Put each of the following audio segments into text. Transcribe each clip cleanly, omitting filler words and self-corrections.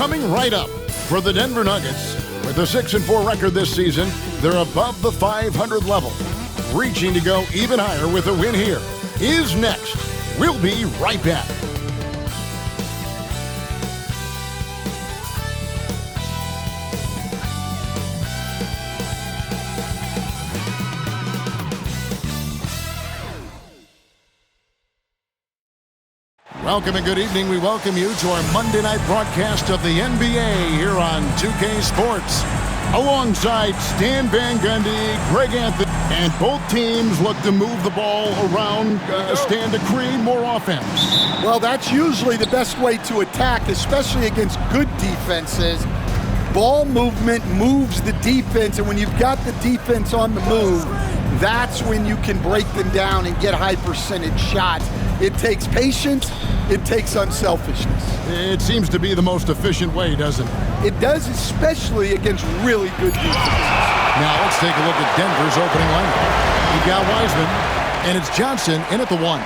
Coming right up for the Denver Nuggets, with a 6-4 record this season, they're above the 500 level. Reaching to go even higher with a win here is next. We'll be right back. Welcome and good evening. We welcome you to our Monday night broadcast of the NBA here on 2K Sports. Alongside Stan Van Gundy, Greg Anthony, and both teams look to move the ball around, Stan, to create more offense. Well, that's usually the best way to attack, especially against good defenses. Ball movement moves the defense, and when you've got the defense on the move, that's when you can break them down and get high percentage shots. It takes patience. It takes unselfishness. It seems to be the most efficient way, doesn't it? It does, especially against really good defenses. Now let's take a look at Denver's opening lineup. You've got Wiseman, and it's Johnson in at the 1.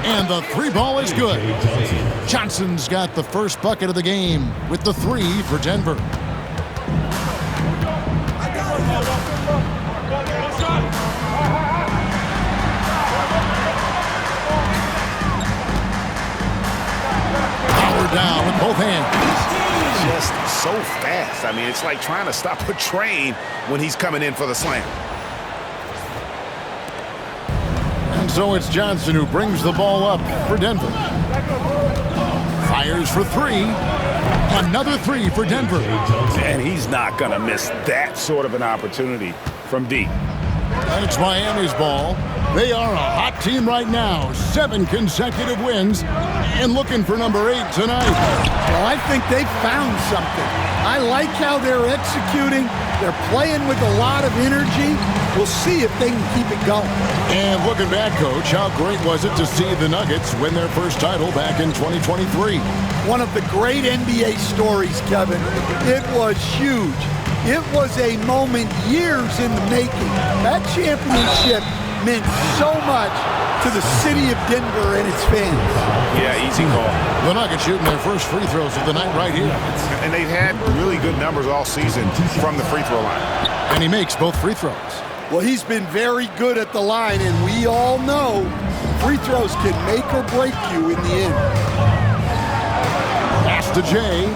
And the 3 ball is good. Johnson's got the first bucket of the game with the 3 for Denver. Down with both hands. Just so fast. I mean, it's like trying to stop a train when he's coming in for the slam. And so it's Johnson who brings the ball up for Denver. Fires for 3. Another 3 for Denver. And he's not going to miss that sort of an opportunity from deep. And it's Miami's ball. They are a hot team right now. 7 consecutive wins. And looking for number 8 tonight. Well, I think they found something. I like how they're executing. They're playing with a lot of energy. We'll see if they can keep it going. And looking back, Coach, how great was it to see the Nuggets win their first title back in 2023? One of the great NBA stories, Kevin. It was huge. It was a moment years in the making. That championship meant so much to the city of Denver and its fans. Yeah, easy call. The Nuggets shooting their first free throws of the night right here. And they've had really good numbers all season from the free throw line. And he makes both free throws. Well, he's been very good at the line, and we all know free throws can make or break you in the end. Pass to Jay.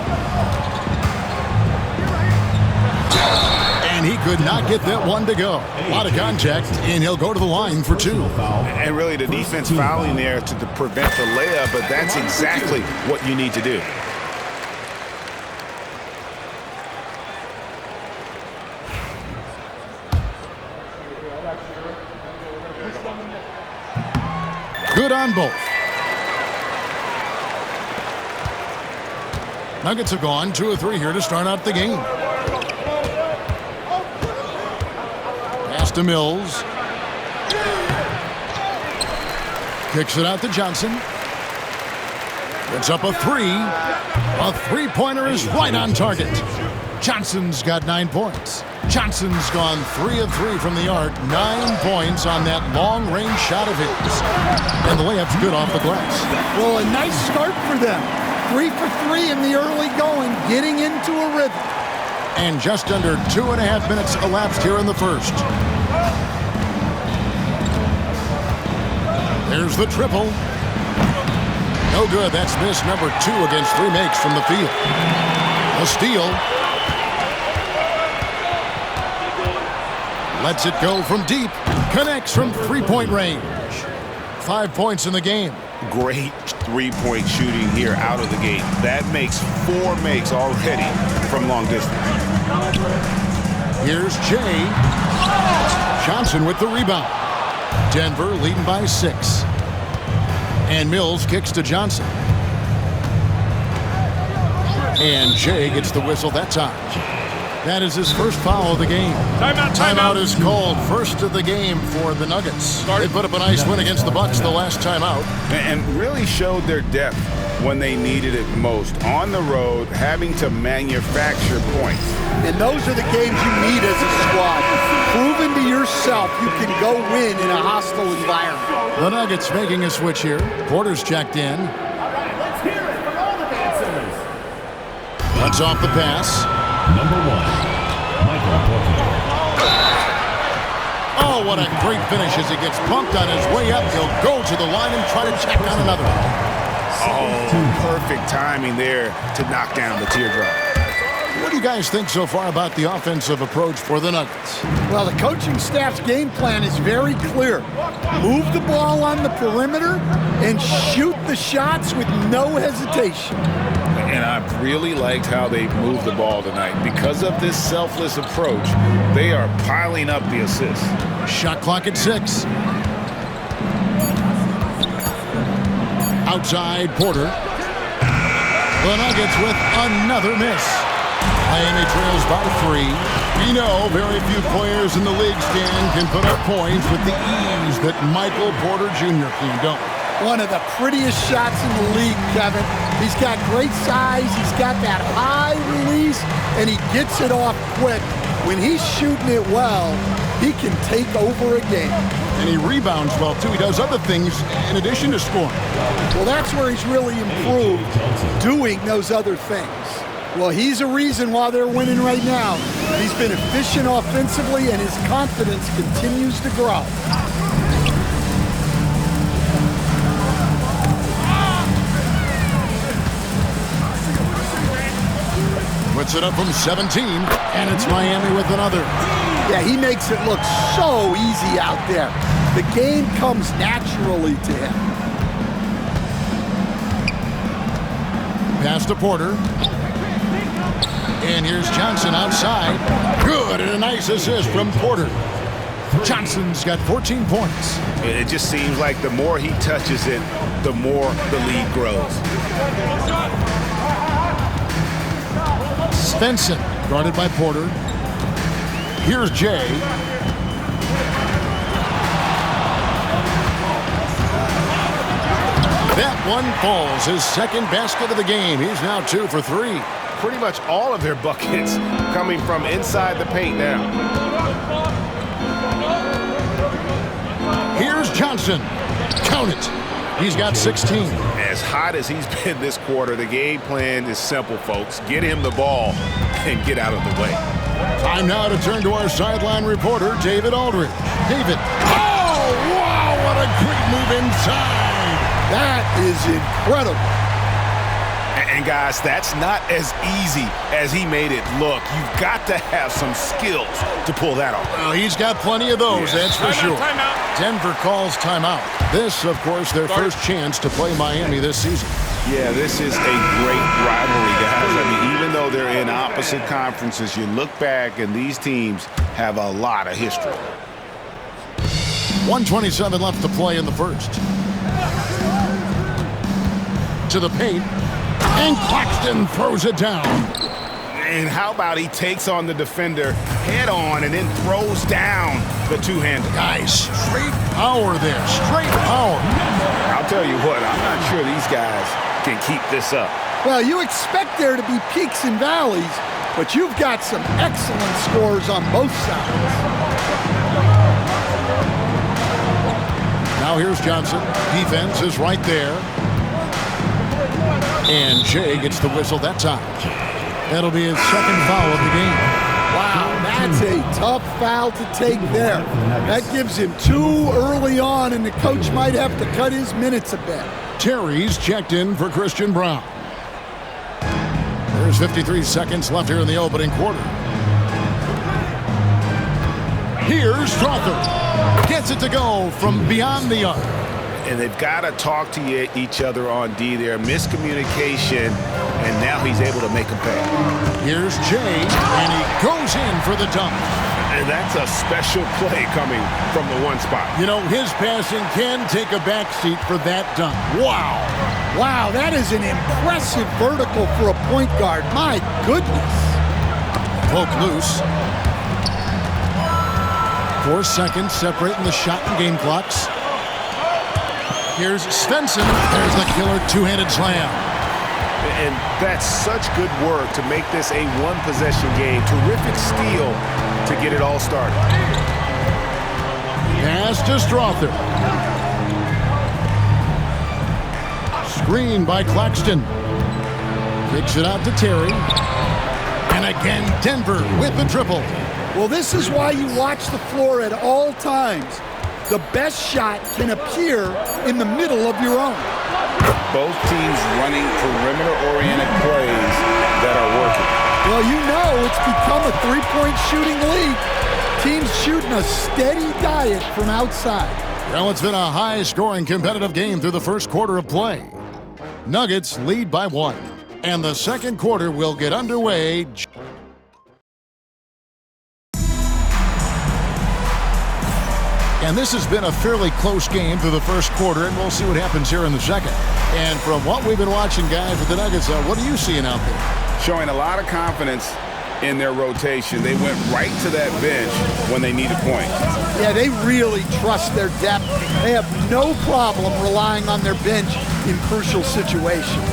And he could not get that one to go. A lot of contact, and he'll go to the line for 2. And really the defense fouling there to prevent the layup, but that's exactly what you need to do. Good on both. Nuggets have gone 2 of 3 here to start out the game. Pass to Mills. Kicks it out to Johnson. Gets up a 3. A 3-pointer is right on target. Johnson's got 9 points. Johnson's gone 3 of 3 from the arc. 9 points on that long-range shot of his. And the layup's good off the glass. Well, a nice start for them. 3 for 3 in the early going, getting into a rhythm. And just under 2.5 minutes elapsed here in the first. There's the triple. No good. That's miss number 2 against 3 makes from the field. A steal. Lets it go from deep. Connects from 3-point range. 5 points in the game. Great 3-point shooting here out of the gate. That makes 4 makes already from long distance. Here's Jay. Johnson with the rebound. Denver leading by 6. And Mills kicks to Johnson. And Jay gets the whistle that time. That is his first foul of the game. Timeout is called. First of the game for the Nuggets. They put up a nice win against the Bucks the last timeout. And really showed their depth when they needed it most. On the road, having to manufacture points. And those are the games you need as a squad. Proven to yourself you can go win in a hostile environment. The Nuggets making a switch here. Porter's checked in. Cuts off the pass. Number 1, Michael Porter. Oh, what a great finish as he gets bumped on his way up. He'll go to the line and try to check on another. Oh, perfect timing there to knock down the teardrop. What do you guys think so far about the offensive approach for the Nuggets? Well, the coaching staff's game plan is very clear. Move the ball on the perimeter and shoot the shots with no hesitation. And I've really liked how they moved the ball tonight. Because of this selfless approach, they are piling up the assists. Shot clock at 6. Outside Porter. The Nuggets with another miss. Miami trails by 3. We know very few players in the league, Stan, can put up points with the ease that Michael Porter Jr. can, don't we? One of the prettiest shots in the league, Kevin. He's got great size, he's got that high release, and he gets it off quick. When he's shooting it well, he can take over a game. And he rebounds well, too. He does other things in addition to scoring. Well, that's where he's really improved, doing those other things. Well, he's a reason why they're winning right now. He's been efficient offensively, and his confidence continues to grow. Puts it up from 17, and it's Miami with another. Yeah, he makes it look so easy out there. The game comes naturally to him. Pass to Porter. And here's Johnson outside. Good, and a nice assist from Porter. Johnson's got 14 points. It just seems like the more he touches it, the more the lead grows. Svensson, guarded by Porter. Here's Jay. That one falls, his second basket of the game. He's now 2 for 3. Pretty much all of their buckets coming from inside the paint now. Here's Johnson. Count it. He's got 16. As hot as he's been this quarter, the game plan is simple, folks. Get him the ball and get out of the way. Time now to turn to our sideline reporter, David Aldridge. David. Oh, wow, what a great move inside. That is incredible. And guys, that's not as easy as he made it look. You've got to have some skills to pull that off. Well, he's got plenty of those, that's for sure. Timeout. Denver calls timeout. This, of course, their first chance to play Miami this season. Yeah, this is a great rivalry, guys. I mean, even though they're in opposite conferences, you look back and these teams have a lot of history. 1:27 left to play in the first. To the paint. And Claxton throws it down. And how about he takes on the defender head on and then throws down the two-hander. Guys, straight power there. Straight power. I'll tell you what, I'm not sure these guys can keep this up. Well, you expect there to be peaks and valleys, but you've got some excellent scores on both sides. Now here's Johnson. Defense is right there. And Jay gets the whistle that time. That'll be his second foul of the game. Wow, that's a tough foul to take there. That gives him 2 early on, and the coach might have to cut his minutes a bit. Terry's checked in for Christian Braun. There's 53 seconds left here in the opening quarter. Here's Strother. Gets it to go from beyond the arc. And they've got to talk to each other on D there. Miscommunication, and now he's able to make a pay. Here's Jay, and he goes in for the dunk. And that's a special play coming from the one spot. You know, his passing can take a backseat for that dunk. Wow. Wow, that is an impressive vertical for a point guard. My goodness. Poke loose. 4 seconds separating the shot and game clocks. Here's Svensson. There's the killer two-handed slam. And that's such good work to make this a one-possession game. Terrific steal to get it all started. Pass to Strother. Screen by Claxton. Kicks it out to Terry. And again, Denver with the triple. Well, this is why you watch the floor at all times. The best shot can appear in the middle of your own. Both teams running perimeter-oriented plays that are working. Well, you know it's become a three-point shooting league. Teams shooting a steady diet from outside. Well, it's been a high-scoring competitive game through the first quarter of play. Nuggets lead by 1. And the second quarter will get underway. And this has been a fairly close game through the first quarter, and we'll see what happens here in the second. And from what we've been watching, guys, with the Nuggets, what are you seeing out there? Showing a lot of confidence in their rotation. They went right to that bench when they needed points. Yeah, they really trust their depth. They have no problem relying on their bench in crucial situations.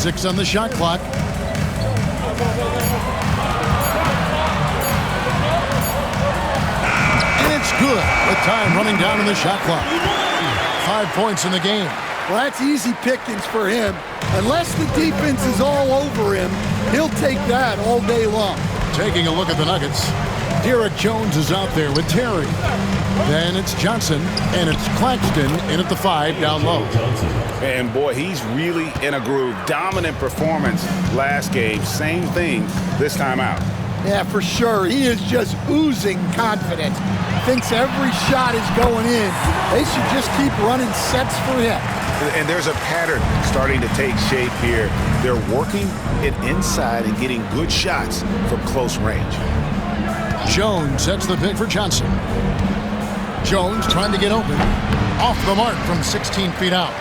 Six on the shot clock. And it's good with time running down in the shot clock. 5 points in the game. Well, that's easy pickings for him. Unless the defense is all over him, he'll take that all day long. Taking a look at the Nuggets, Derrick Jones is out there with Terry. Then it's Johnson, and it's Claxton in at the 5 down low. And boy, he's really in a groove. Dominant performance last game. Same thing this time out. Yeah, for sure. He is just oozing confidence. Thinks every shot is going in. They should just keep running sets for him. And there's a pattern starting to take shape here. They're working it inside and getting good shots from close range. Jones sets the pick for Johnson. Jones trying to get open. Off the mark from 16 feet out.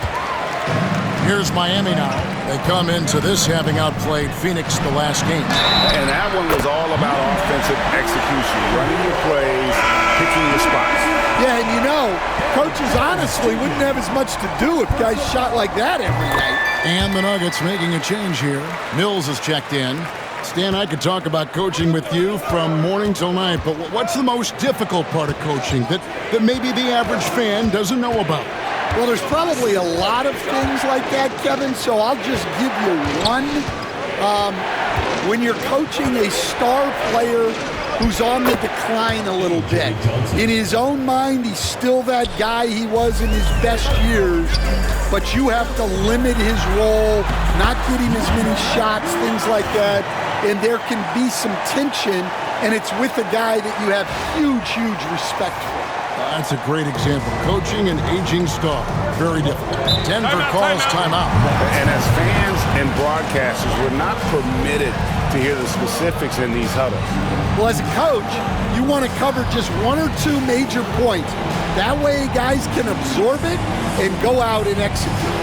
Here's Miami now. They come into this having outplayed Phoenix the last game. And that one was all about offensive execution. Running your plays, picking your spots. Yeah, and you know, coaches honestly wouldn't have as much to do if guys shot like that every night. And the Nuggets making a change here. Mills is checked in. Stan, I could talk about coaching with you from morning till night, but what's the most difficult part of coaching that maybe the average fan doesn't know about? Well, there's probably a lot of things like that, Kevin, so I'll just give you one. When you're coaching a star player who's on the decline a little bit, in his own mind, he's still that guy he was in his best years, but you have to limit his role, not get him as many shots, things like that, and there can be some tension, and it's with a guy that you have huge respect for. That's a great example. Coaching an aging star. Very difficult. Denver calls timeout. And as fans and broadcasters, we're not permitted to hear the specifics in these huddles. Well, as a coach, you want to cover just one or two major points. That way guys can absorb it and go out and execute.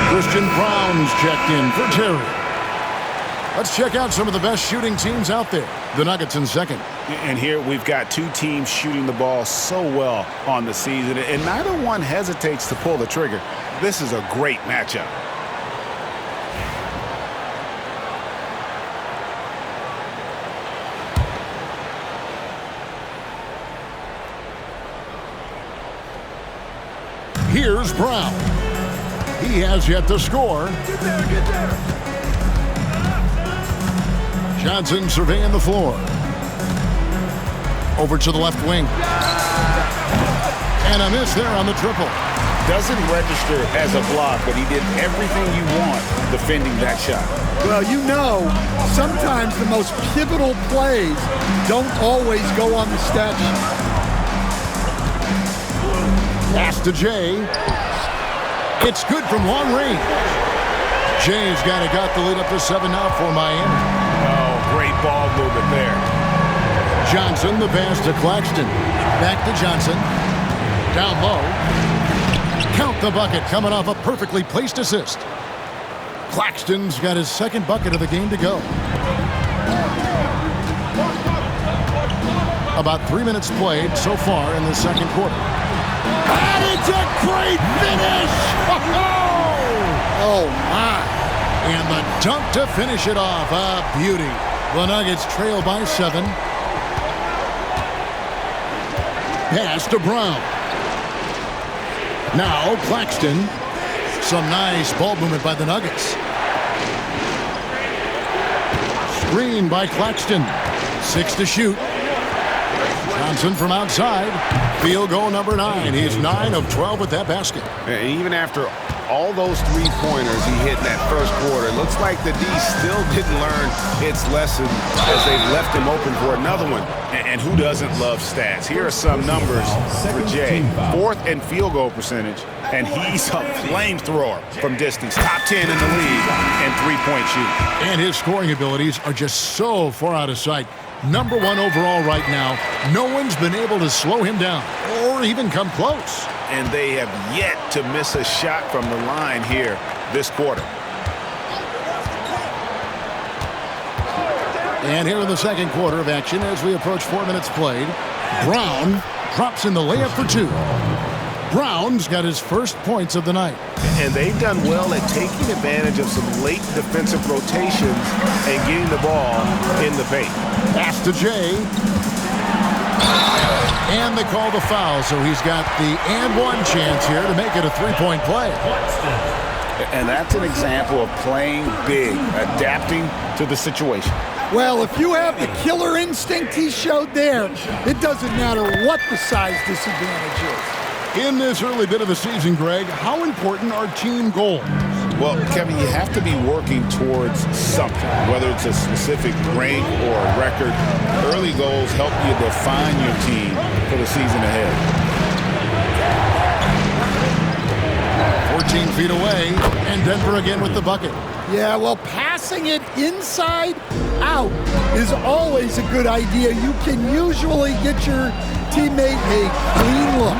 Christian Brown's checked in for Terry. Let's check out some of the best shooting teams out there. The Nuggets in second. And here we've got two teams shooting the ball so well on the season, and neither one hesitates to pull the trigger. This is a great matchup. Here's Brown. He has yet to score. Johnson surveying the floor. Over to the left wing. And a miss there on the triple. Doesn't register as a block, but he did everything you want defending that shot. Well, you know, sometimes the most pivotal plays don't always go on the stat sheet. Pass to Jay. It's good from long range. Jay's got the lead up to 7 now for Miami. Oh, great ball movement there. Johnson, the pass to Claxton. Back to Johnson. Down low. Count the bucket coming off a perfectly placed assist. Claxton's got his second bucket of the game to go. About 3 minutes played so far in the second quarter. And it's a great finish! Oh, my. And the dunk to finish it off. A beauty. The Nuggets trail by 7. Pass to Brown. Now Claxton. Some nice ball movement by the Nuggets. Screen by Claxton. 6 to shoot. Johnson from outside. Field goal number 9. He's 9 of 12 with that basket. And even after all those three-pointers he hit in that first quarter, it looks like the D still didn't learn its lesson as they've left him open for another one. And who doesn't love stats? Here are some numbers for Jay. 4th in field goal percentage, and he's a flamethrower from distance. Top 10 in the league in three-point shooting. And his scoring abilities are just so far out of sight. Number 1 overall right now. No one's been able to slow him down or even come close. And they have yet to miss a shot from the line here this quarter. And here in the second quarter of action as we approach 4 minutes played, Brown drops in the layup for 2. Brown's got his first points of the night. And they've done well at taking advantage of some late defensive rotations and getting the ball in the paint. Pass to Jay. And they call the foul, so he's got the and one chance here to make it a three-point play. And that's an example of playing big, adapting to the situation. Well, if you have the killer instinct he showed there, it doesn't matter what the size disadvantage is. In this early bit of the season, Greg, how important are team goals? Well, Kevin, you have to be working towards something, whether it's a specific rank or a record. Early goals help you define your team for the season ahead. 14 feet away, and Denver again with the bucket. Yeah, well, passing it inside out is always a good idea. You can usually get your teammate a clean look.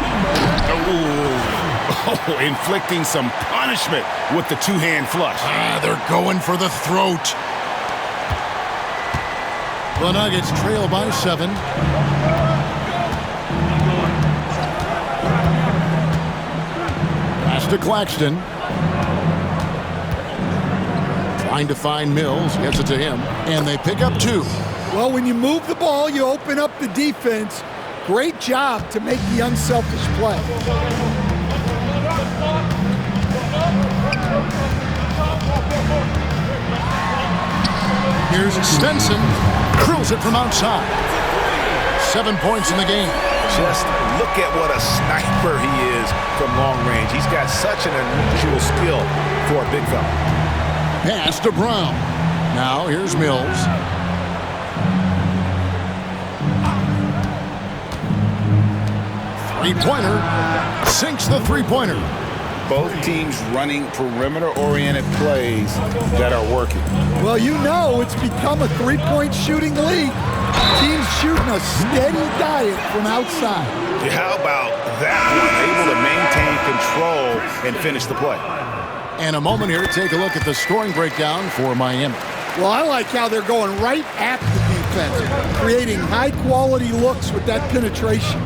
Oh, inflicting some punishment with the two-hand flush. They're going for the throat. The Nuggets trail by 7. Pass to Claxton. Trying to find Mills, gets it to him, and they pick up 2. Well, when you move the ball, you open up the defense. Great job to make the unselfish play. Here's Stenson, drills it from outside. 7 points in the game. Just look at what a sniper he is from long range. He's got such an unusual skill for a big fella. Pass to Brown. Now here's Mills. Three-pointer. Sinks the three-pointer. Both teams running perimeter-oriented plays that are working. Well, you know it's become a three-point shooting league. Teams shooting a steady diet from outside. How about that one? Able to maintain control and finish the play. And a moment here to take a look at the scoring breakdown for Miami. Well, I like how they're going right at the defense, creating high-quality looks with that penetration.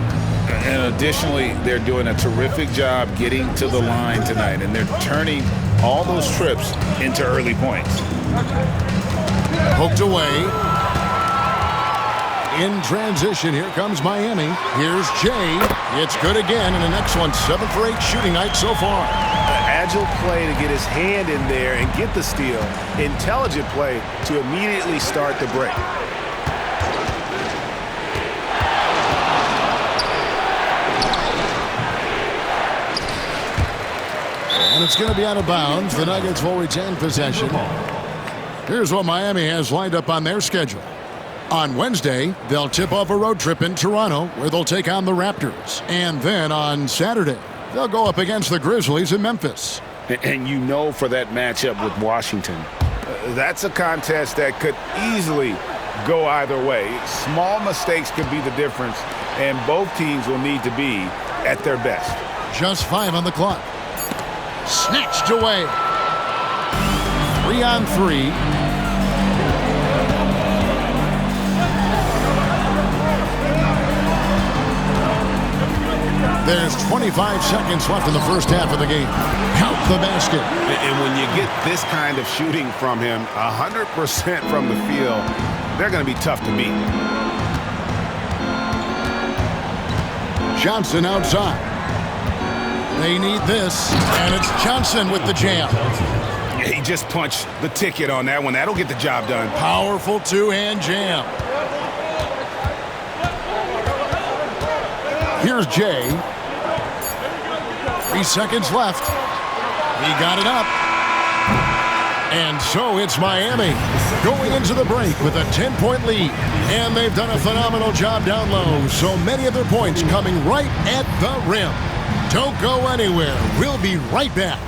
And additionally, they're doing a terrific job getting to the line tonight, and they're turning all those trips into early points. Poked away. In transition, here comes Miami. Here's Jay. It's good again, and an excellent 7 for 8 shooting night so far. Agile play to get his hand in there and get the steal. Intelligent play to immediately start the break. And it's going to be out of bounds. The Nuggets will retain possession. Here's what Miami has lined up on their schedule. On Wednesday, they'll tip off a road trip in Toronto where they'll take on the Raptors. And then on Saturday, they'll go up against the Grizzlies in Memphis. And you know, for that matchup with Washington, that's a contest that could easily go either way. Small mistakes could be the difference, and both teams will need to be at their best. Just 5 on the clock. Snatched away. 3 on 3. There's 25 seconds left in the first half of the game. Count the basket. And when you get this kind of shooting from him, 100% from the field, they're going to be tough to beat. Johnson outside. They need this, and it's Johnson with the jam. Yeah, he just punched the ticket on that one. That'll get the job done. Powerful two-hand jam. Here's Jay. 3 seconds left. He got it up. And so it's Miami going into the break with a 10-point lead. And they've done a phenomenal job down low. So many of their points coming right at the rim. Don't go anywhere. We'll be right back.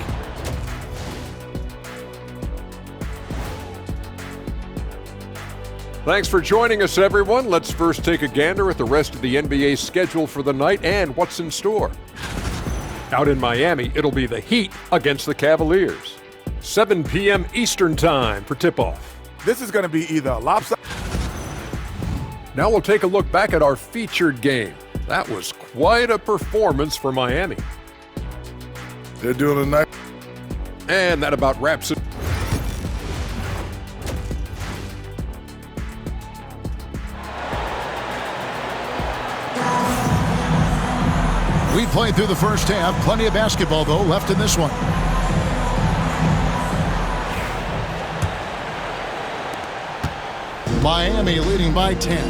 Thanks for joining us, everyone. Let's first take a gander at the rest of the NBA schedule for the night and what's in store. Out in Miami, it'll be the Heat against the Cavaliers. 7 p.m. Eastern Time for tip-off. This is going to be either a lopsided. Now we'll take a look back at our featured game. That was quite a performance for Miami. They're doing a nice. And that about wraps it. We played through the first half. Plenty of basketball, though, left in this one. Miami leading by 10.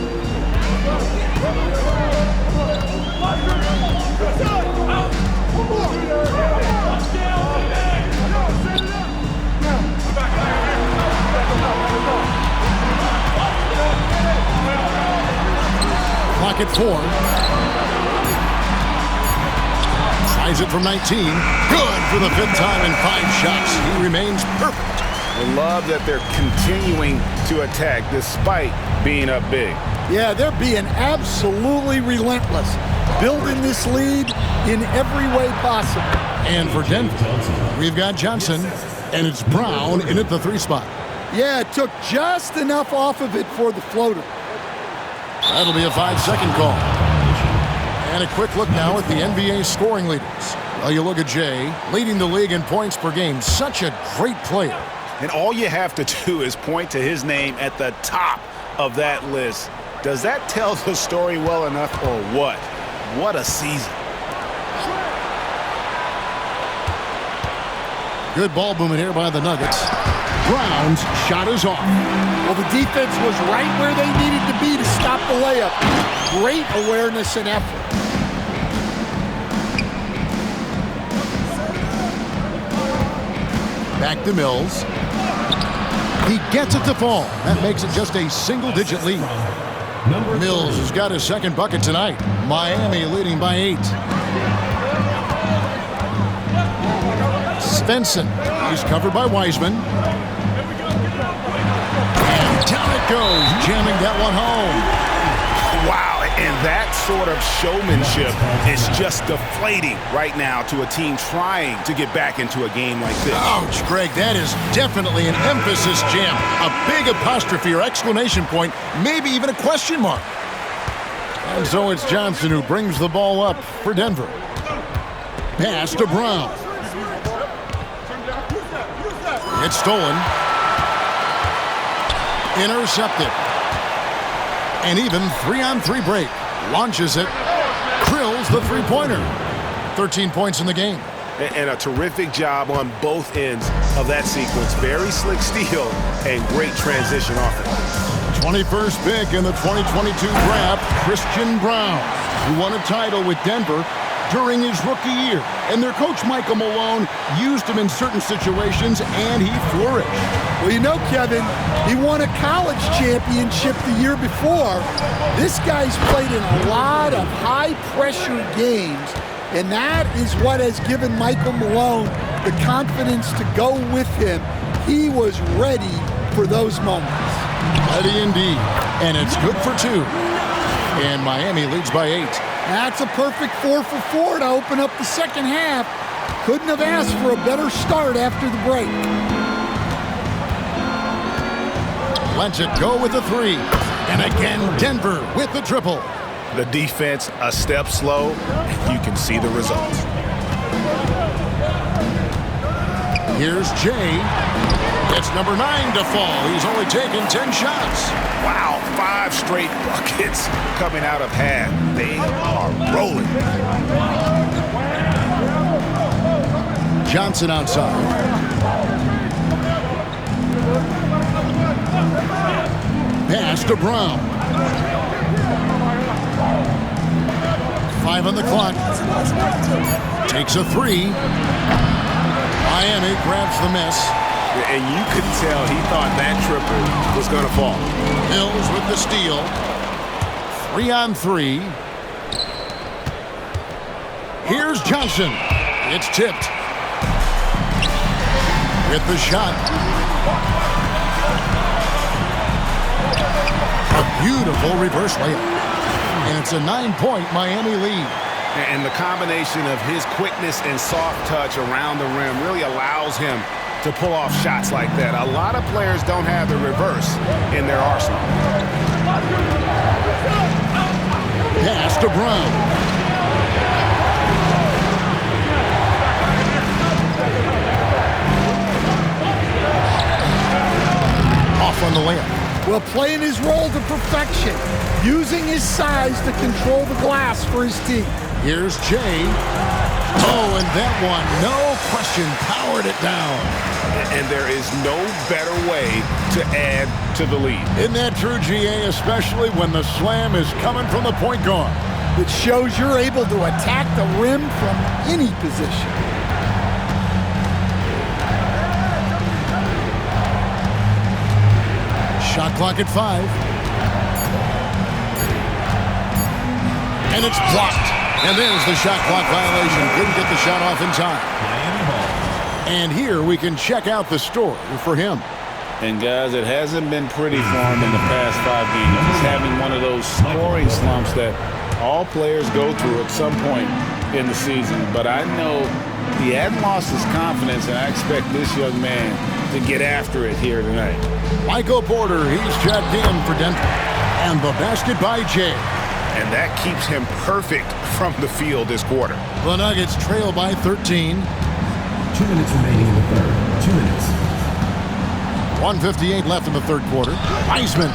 Clock at 4. Tries it from 19. Good for the 5th time in 5 shots. He remains perfect. I love that they're continuing to attack despite being up big. Yeah, they're being absolutely relentless, building this lead in every way possible. And for Denver, we've got Johnson, and it's Brown in at the 3 spot. Yeah, it took just enough off of it for the floater. That'll be a 5-second call. And a quick look now at the NBA scoring leaders. Well, you look at Jay, leading the league in points per game. Such a great player. And all you have to do is point to his name at the top of that list. Does that tell the story well enough or what? What a season. Good ball movement here by the Nuggets. Brown's shot is off. Well, the defense was right where they needed to be to stop the layup. Great awareness and effort. Back to Mills. He gets it to fall. That makes it just a single-digit lead. Mills has got his 2nd bucket tonight. Miami leading by 8. Svensson. He's covered by Wiseman. And down it goes, jamming that one home. Wow, and that sort of showmanship is just deflating right now to a team trying to get back into a game like this. Ouch, Greg, that is definitely an emphasis jam. A big apostrophe or exclamation point, maybe even a question mark. And so it's Johnson who brings the ball up for Denver. Pass to Brown. It's stolen. Intercepted. An even 3-on-3 break. Launches it. Drills the three-pointer. 13 points in the game. And a terrific job on both ends of that sequence. Very slick steal and great transition offense. 21st pick in the 2022 draft, Christian Braun, who won a title with Denver during his rookie year. And their coach, Michael Malone, used him in certain situations, and he flourished. Well, you know, Kevin, he won a college championship the year before. This guy's played in a lot of high-pressure games, and that is what has given Michael Malone the confidence to go with him. He was ready for those moments. Ready indeed. And it's good for 2. And Miami leads by 8. That's a perfect 4 for 4 to open up the second half. Couldn't have asked for a better start after the break. Lets it go with a 3. And again, Denver with the triple. The defense a step slow, and you can see the results. Here's Jay. It's number 9 to fall. He's only taken 10 shots. Wow, 5 straight buckets coming out of half. They are rolling. Johnson outside. Pass to Brown. 5 on the clock. Takes a 3. Miami grabs the miss. And you could tell he thought that triple was going to fall. Mills with the steal. 3-on-3. Here's Johnson. It's tipped. With the shot. A beautiful reverse layup. And it's a 9-point Miami lead. And the combination of his quickness and soft touch around the rim really allows him to pull off shots like that. A lot of players don't have the reverse in their arsenal. Pass to Brown. Off on the layup. Well, playing his role to perfection, using his size to control the glass for his team. Here's Jay. Oh, and that one, no question, powered it down. And there is no better way to add to the lead. Isn't that true, GA, especially when the slam is coming from the point guard? It shows you're able to attack the rim from any position. Shot clock at 5. And it's blocked. And there's the shot clock violation. Couldn't get the shot off in time. And here we can check out the story for him. And guys, it hasn't been pretty for him in the past 5 games. He's having one of those scoring slumps that all players go through at some point in the season. But I know he hadn't lost his confidence, and I expect this young man to get after it here tonight. Michael Porter, he's checked in for Denver. And the basket by Jay. And that keeps him perfect from the field this quarter. The Nuggets trail by 13. 2 minutes remaining in the third. 2 minutes. 1:58 left in the third quarter. Wiseman,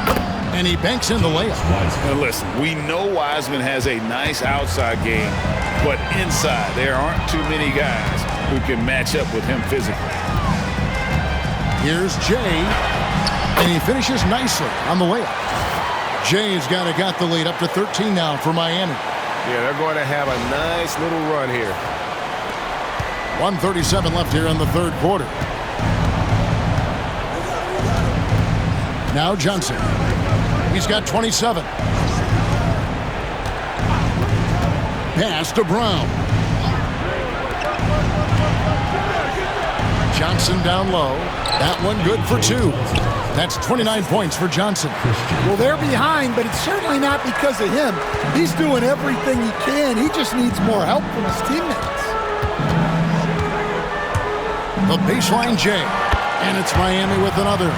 and he banks in the layup. Now listen, we know Wiseman has a nice outside game, but inside there aren't too many guys who can match up with him physically. Here's Jay, and he finishes nicely on the layup. Jay's got the lead up to 13 now for Miami. Yeah, they're going to have a nice little run here. 1:37 left here in the third quarter. Now Johnson. He's got 27. Pass to Brown. Johnson down low. That one good for 2. That's 29 points for Johnson. Well, they're behind, but it's certainly not because of him. He's doing everything he can. He just needs more help from his teammates. The baseline Jay. And it's Miami with another.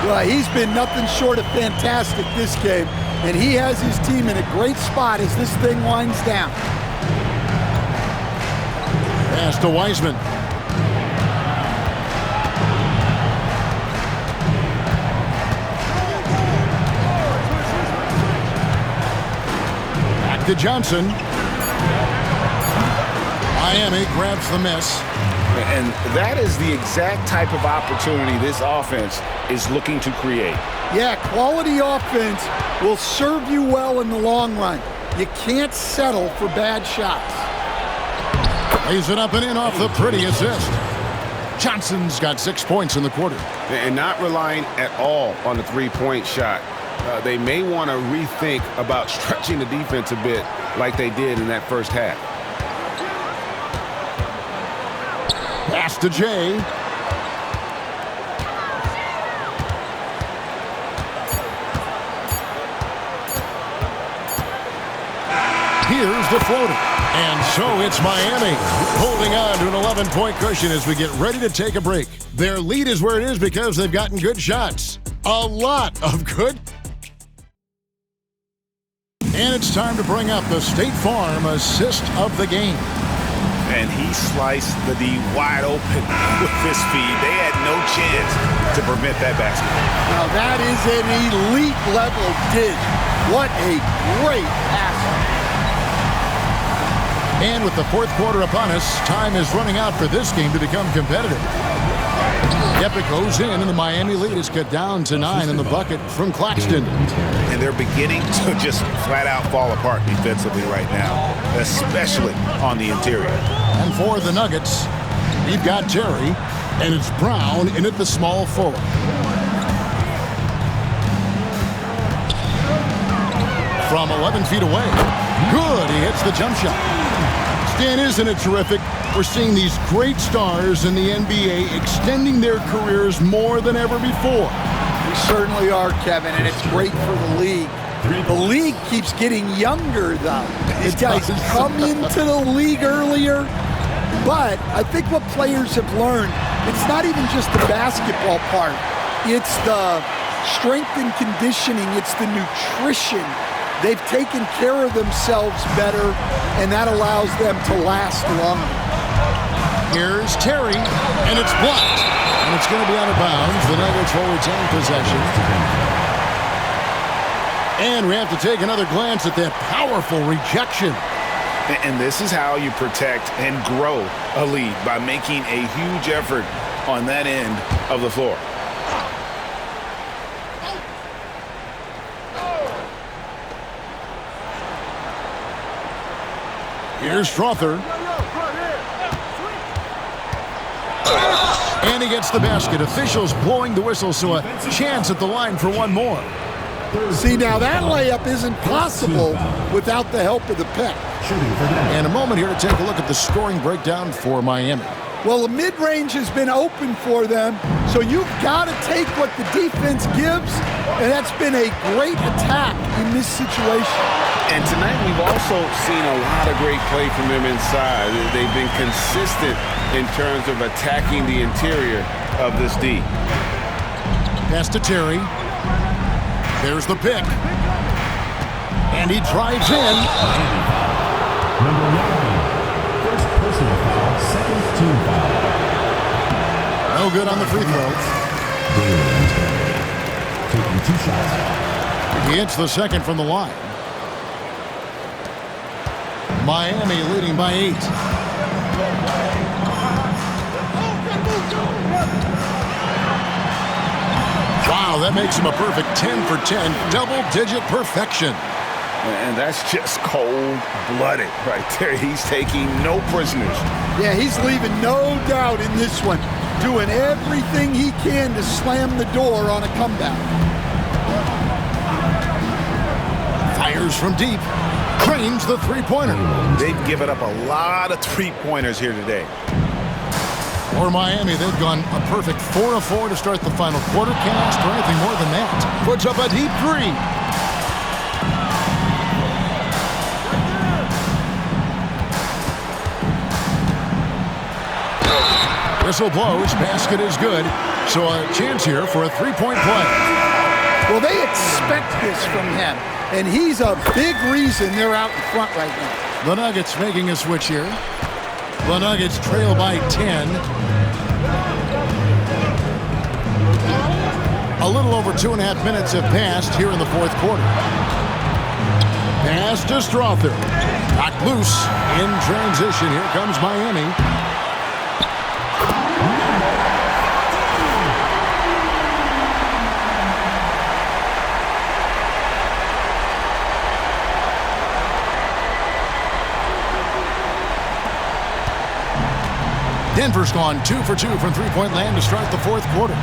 Well, he's been nothing short of fantastic this game, and he has his team in a great spot as this thing winds down. Pass to Wiseman. to Johnson. Miami grabs the miss. And that is the exact type of opportunity this offense is looking to create. Yeah, quality offense will serve you well in the long run. You can't settle for bad shots. Lays it up and in off the pretty assist. Johnson's got 6 points in the quarter. And not relying at all on the three-point shot. They may want to rethink about stretching the defense a bit like they did in that first half. Pass to Jay. Here's the floater. And so it's Miami holding on to an 11-point cushion as we get ready to take a break. Their lead is where it is because they've gotten good shots. A lot of good. And it's time to bring up the State Farm assist of the game. And he sliced the D wide open with his feed. They had no chance to prevent that basket. Now that is an elite level dig. What a great pass. And with the fourth quarter upon us, time is running out for this game to become competitive. Epic goes in, and the Miami lead is cut down to 9 in the bucket from Claxton. And they're beginning to just flat out fall apart defensively right now, especially on the interior. And for the Nuggets, you've got Terry, and it's Brown in at the small forward. From 11 feet away. Good, he hits the jump shot. Stan, isn't it terrific? We're seeing these great stars in the NBA extending their careers more than ever before. We certainly are, Kevin, and it's great for the league. The league keeps getting younger, though. These guys come into the league earlier, but I think what players have learned, it's not even just the basketball part. It's the strength and conditioning. It's the nutrition. They've taken care of themselves better, and that allows them to last longer. Here's Terry, and it's blocked. And it's going to be out of bounds. The Nuggets will retain possession. And we have to take another glance at that powerful rejection. And this is how you protect and grow a lead, by making a huge effort on that end of the floor. Here's Strother. And he gets the basket. Officials blowing the whistle, so a chance at the line for one more. See, now that layup isn't possible without the help of the pick. And a moment here to take a look at the scoring breakdown for Miami. Well, the mid-range has been open for them, so you've got to take what the defense gives, and that's been a great attack in this situation. And tonight we've also seen a lot of great play from them inside. They've been consistent in terms of attacking the interior of this D. Pass to Terry. There's the pick. And he drives in. Number 9. First personal foul, second team foul. No good on the free throw. Dalen Terry taking 2 shots. He hits the second from the line. Miami leading by 8. Wow, that makes him a perfect 10 for 10, double-digit perfection. And that's just cold-blooded right there. He's taking no prisoners. Yeah, he's leaving no doubt in this one, doing everything he can to slam the door on a comeback. Fires from deep. Cranes the three-pointer. They've given up a lot of three-pointers here today. For Miami, they've gone a perfect 4 of 4 to start the final quarter. Can't ask for anything more than that. Puts up a deep 3. Whistle blows. Basket is good. So a chance here for a three-point play. Well, they expect this from him, and he's a big reason they're out in front right now. The Nuggets making a switch here. The Nuggets trail by 10. A little over 2.5 minutes have passed here in the fourth quarter. Pass to Strother. Knocked loose in transition. Here comes Miami. Denver's gone 2 for 2 from three-point land to start the fourth quarter.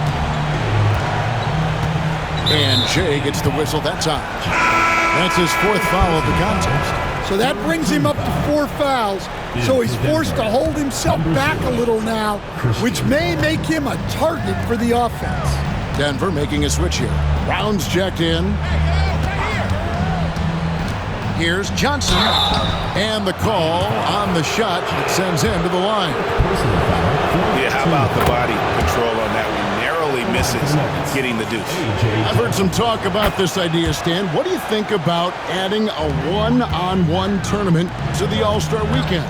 And Shea gets the whistle that time. That's his fourth foul of the contest. So that brings him up to 4 fouls. So he's forced to hold himself back a little now, which may make him a target for the offense. Denver making a switch here. Brown's checked in. Here's Johnson. And the call on the shot that sends him to the line. Yeah, how about the body control on that one? Narrowly misses getting the deuce. I've heard some talk about this idea, Stan. What do you think about adding a one-on-one tournament to the All-Star Weekend?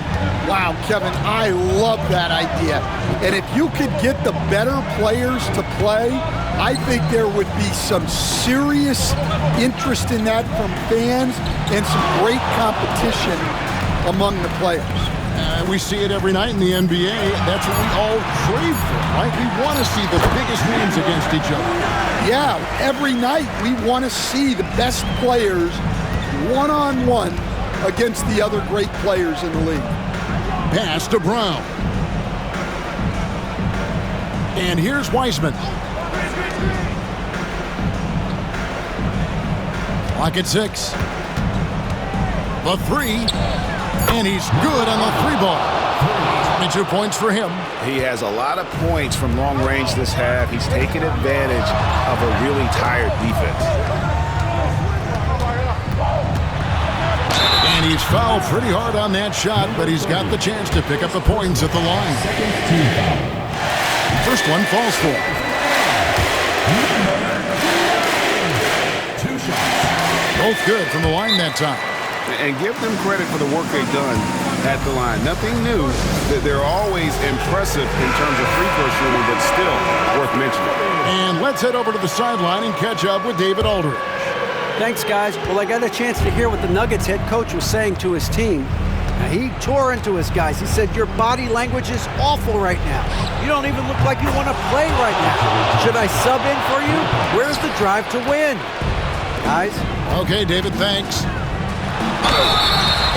Wow, Kevin, I love that idea. And if you could get the better players to play, I think there would be some serious interest in that from fans and some great competition among the players. We see it every night in the NBA. That's what we all crave for, right? We want to see the biggest names against each other. Yeah, every night we want to see the best players one-on-one against the other great players in the league. Pass to Brown. And here's Wiseman. Clock at 6. The three. And he's good on the 3-ball. 22 points for him. He has a lot of points from long range this half. He's taken advantage of a really tired defense. And he's fouled pretty hard on that shot, but he's got the chance to pick up the points at the line. First one falls for him. 2 shots. Both good from the line that time. And give them credit for the work they've done at the line. Nothing new. They're always impressive in terms of free throw shooting, but still worth mentioning. And let's head over to the sideline and catch up with David Aldridge. Thanks, guys. Well, I got a chance to hear what the Nuggets head coach was saying to his team. Now, he tore into his guys. He said, your body language is awful right now. You don't even look like you want to play right now. Should I sub in for you? Where's the drive to win? Guys? Okay, David, thanks.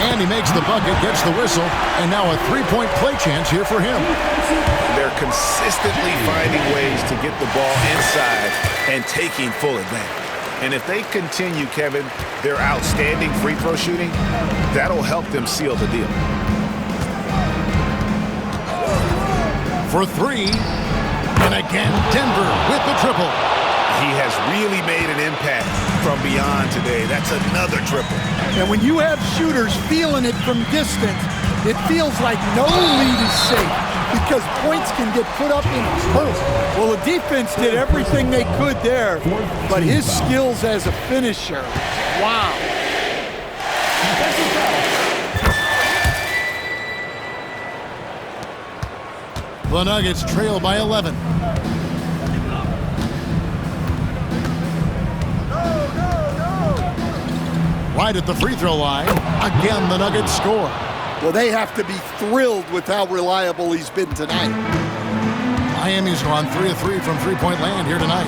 And he makes the bucket, gets the whistle, and now a three-point play chance here for him. They're consistently finding ways to get the ball inside and taking full advantage. And if they continue, Kevin, their outstanding free throw shooting, that'll help them seal the deal. For 3, and again, Denver with the triple. He has really made an impact from beyond today. That's another triple. And when you have shooters feeling it from distance, it feels like no lead is safe because points can get put up in a hurry. Well, the defense did everything they could there, but his skills as a finisher, wow. The Nuggets trail by 11. Right at the free throw line. Again, the Nuggets score. Well, they have to be thrilled with how reliable he's been tonight. Miami's gone 3 of 3 from three-point land here tonight.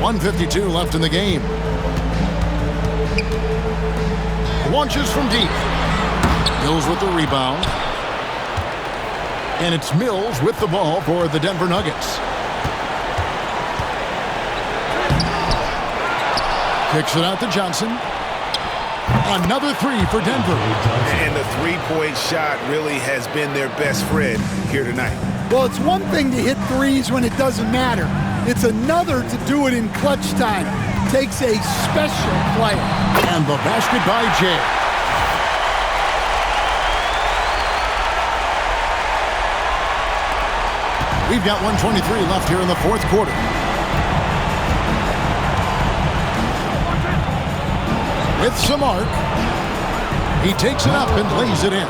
1:52 left in the game. Launches from deep. Mills with the rebound. And it's Mills with the ball for the Denver Nuggets. Kicks it out to Johnson. Another 3 for Denver. And the three-point shot really has been their best friend here tonight. Well, it's one thing to hit threes when it doesn't matter. It's another to do it in clutch time. Takes a special player. And the basket by Jay. We've got 1:23 left here in the fourth quarter. With some arc, he takes it up and lays it in.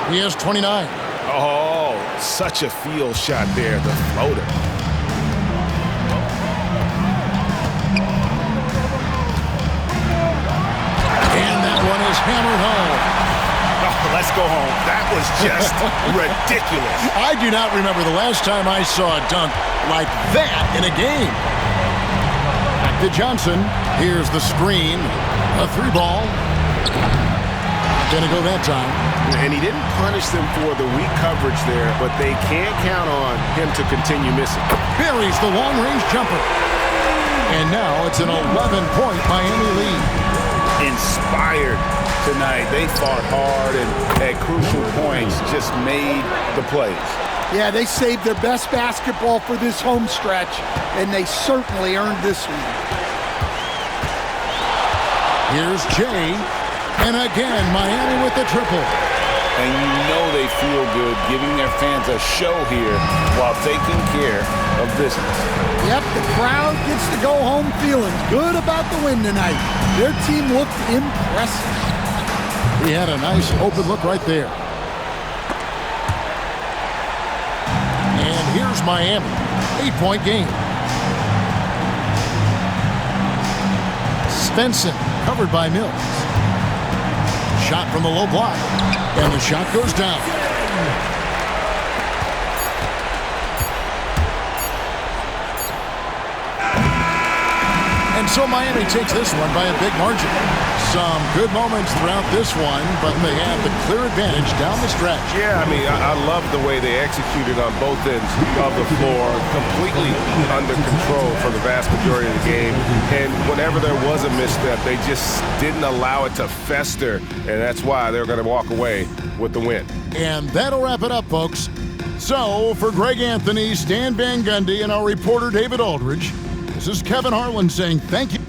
He has 29. Oh, such a field shot there, the floater. that one is hammered home. Oh, let's go home. That was just ridiculous. I do not remember the last time I saw a dunk like that in a game. Back to Johnson. Here's the screen. A 3-ball. Gonna go that time. And he didn't punish them for the weak coverage there, but they can't count on him to continue missing. Buries the long-range jumper. And now it's an 11-point Miami lead. Inspired tonight. They fought hard and at crucial points just made the plays. Yeah, they saved their best basketball for this home stretch, and they certainly earned this one. Here's Jay. And again, Miami with the triple. And you know they feel good giving their fans a show here while taking care of business. Yep, the crowd gets to go home feeling good about the win tonight. Their team looked impressive. He had a nice open look right there. And here's Miami. 8-point game. Svensson covered by Mills. Shot from the low block. And the shot goes down. And so Miami takes this one by a big margin. Some good moments throughout this one, but they have the clear advantage down the stretch. Yeah, I mean, I love the way they executed on both ends of the floor, completely under control for the vast majority of the game. And whenever there was a misstep, they just didn't allow it to fester, and that's why they're going to walk away with the win. And that'll wrap it up, folks. So, for Greg Anthony, Stan Van Gundy, and our reporter David Aldridge, this is Kevin Harlan saying thank you.